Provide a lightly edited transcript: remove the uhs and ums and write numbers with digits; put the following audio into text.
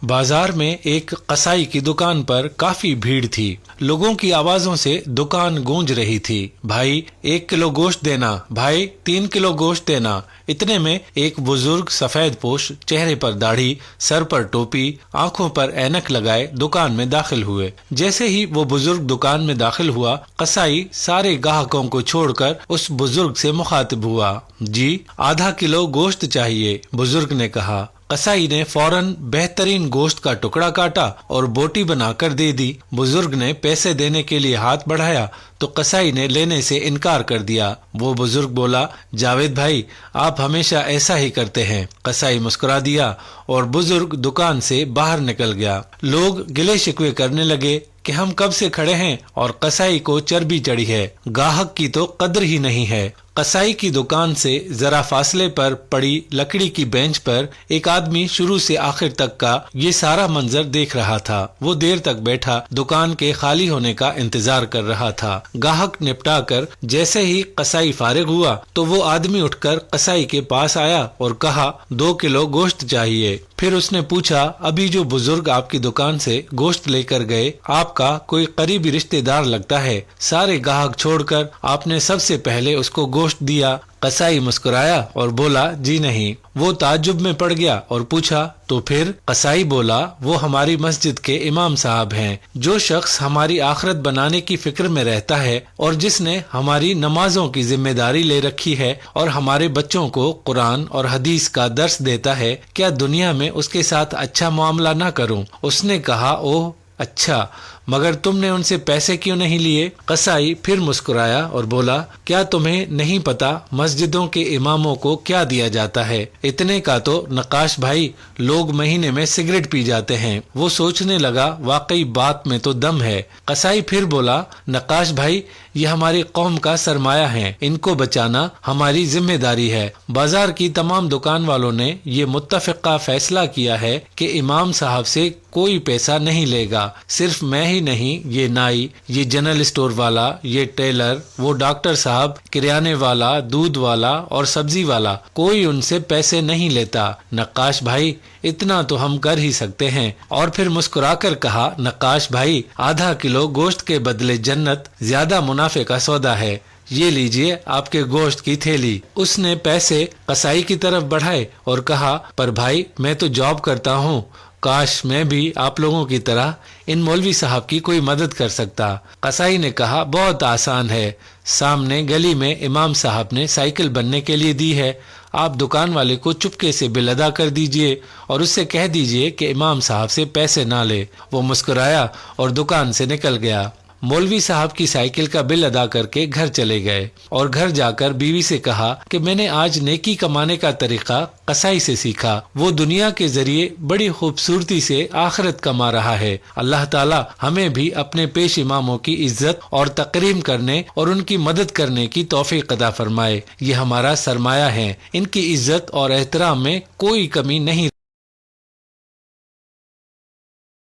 بازار میں ایک قصائی کی دکان پر کافی بھیڑ تھی۔ لوگوں کی آوازوں سے دکان گونج رہی تھی۔ بھائی 1 کلو گوشت دینا، بھائی 3 کلو گوشت دینا۔ اتنے میں ایک بزرگ سفید پوش، چہرے پر داڑھی، سر پر ٹوپی، آنکھوں پر اینک لگائے دکان میں داخل ہوئے۔ جیسے ہی وہ بزرگ دکان میں داخل ہوا، قصائی سارے گاہکوں کو چھوڑ کر اس بزرگ سے مخاطب ہوا۔ جی ½ کلو گوشت چاہیے، بزرگ نے کہا۔ قصائی نے فوراً بہترین گوشت کا ٹکڑا کاٹا اور بوٹی بنا کر دے دی۔ بزرگ نے پیسے دینے کے لیے ہاتھ بڑھایا تو قصائی نے لینے سے انکار کر دیا۔ وہ بزرگ بولا، جاوید بھائی، آپ ہمیشہ ایسا ہی کرتے ہیں۔ قصائی مسکرا دیا اور بزرگ دکان سے باہر نکل گیا۔ لوگ گلے شکوے کرنے لگے کہ ہم کب سے کھڑے ہیں اور قصائی کو چربی چڑھی ہے، گاہک کی تو قدر ہی نہیں ہے۔ قصائی کی دکان سے ذرا فاصلے پر پڑی لکڑی کی بینچ پر ایک آدمی شروع سے آخر تک کا یہ سارا منظر دیکھ رہا تھا۔ وہ دیر تک بیٹھا دکان کے خالی ہونے کا انتظار کر رہا تھا۔ گاہک نپٹا کر جیسے ہی قصائی فارغ ہوا تو وہ آدمی اٹھ کر قصائی کے پاس آیا اور کہا، 2 کلو گوشت چاہیے۔ پھر اس نے پوچھا، ابھی جو بزرگ آپ کی دکان سے گوشت لے کر گئے آپ کا کوئی قریبی رشتہ دار لگتا ہے؟ سارے گاہک چھوڑ کر آپ نے سب سے پہلے اس کو گوشت دیا۔ قصائی مسکرایا اور بولا، جی نہیں۔ وہ تعجب میں پڑ گیا اور پوچھا، تو پھر؟ قصائی بولا، وہ ہماری مسجد کے امام صاحب ہیں۔ جو شخص ہماری آخرت بنانے کی فکر میں رہتا ہے اور جس نے ہماری نمازوں کی ذمہ داری لے رکھی ہے اور ہمارے بچوں کو قرآن اور حدیث کا درس دیتا ہے، کیا دنیا میں اس کے ساتھ اچھا معاملہ نہ کروں؟ اس نے کہا، اوہ اچھا، مگر تم نے ان سے پیسے کیوں نہیں لیے؟ قصائی پھر مسکرایا اور بولا، کیا تمہیں نہیں پتا مسجدوں کے اماموں کو کیا دیا جاتا ہے؟ اتنے کا تو نقاش بھائی لوگ مہینے میں سگریٹ پی جاتے ہیں۔ وہ سوچنے لگا، واقعی بات میں تو دم ہے۔ قصائی پھر بولا، نقاش بھائی یہ ہماری قوم کا سرمایہ ہے، ان کو بچانا ہماری ذمہ داری ہے۔ بازار کی تمام دکان والوں نے یہ متفقہ فیصلہ کیا ہے کہ امام صاحب سے کوئی پیسہ نہیں لے گا۔ صرف میں ہی نہیں، یہ نائی، یہ جنرل اسٹور والا، یہ ٹیلر، وہ ڈاکٹر صاحب، کریانے والا، دودھ والا اور سبزی والا، کوئی ان سے پیسے نہیں لیتا۔ نقاش بھائی اتنا تو ہم کر ہی سکتے ہیں۔ اور پھر مسکرا کر کہا، نقاش بھائی ½ کلو گوشت کے بدلے جنت زیادہ منافع کا سودا ہے، یہ لیجئے آپ کے گوشت کی تھیلی۔ اس نے پیسے قصائی کی طرف بڑھائے اور کہا، پر بھائی میں تو جاب کرتا ہوں، کاش میں بھی آپ لوگوں کی طرح ان مولوی صاحب کی کوئی مدد کر سکتا۔ قصائی نے کہا، بہت آسان ہے، سامنے گلی میں امام صاحب نے سائیکل بننے کے لیے دی ہے، آپ دکان والے کو چپکے سے بل ادا کر دیجئے اور اس سے کہہ دیجئے کہ امام صاحب سے پیسے نہ لے۔ وہ مسکرایا اور دکان سے نکل گیا۔ مولوی صاحب کی سائیکل کا بل ادا کر کے گھر چلے گئے اور گھر جا کر بیوی سے کہا کہ میں نے آج نیکی کمانے کا طریقہ قصائی سے سیکھا، وہ دنیا کے ذریعے بڑی خوبصورتی سے آخرت کما رہا ہے۔ اللہ تعالی ہمیں بھی اپنے پیش اماموں کی عزت اور تکریم کرنے اور ان کی مدد کرنے کی توفیق عطا فرمائے۔ یہ ہمارا سرمایہ ہے، ان کی عزت اور احترام میں کوئی کمی نہیں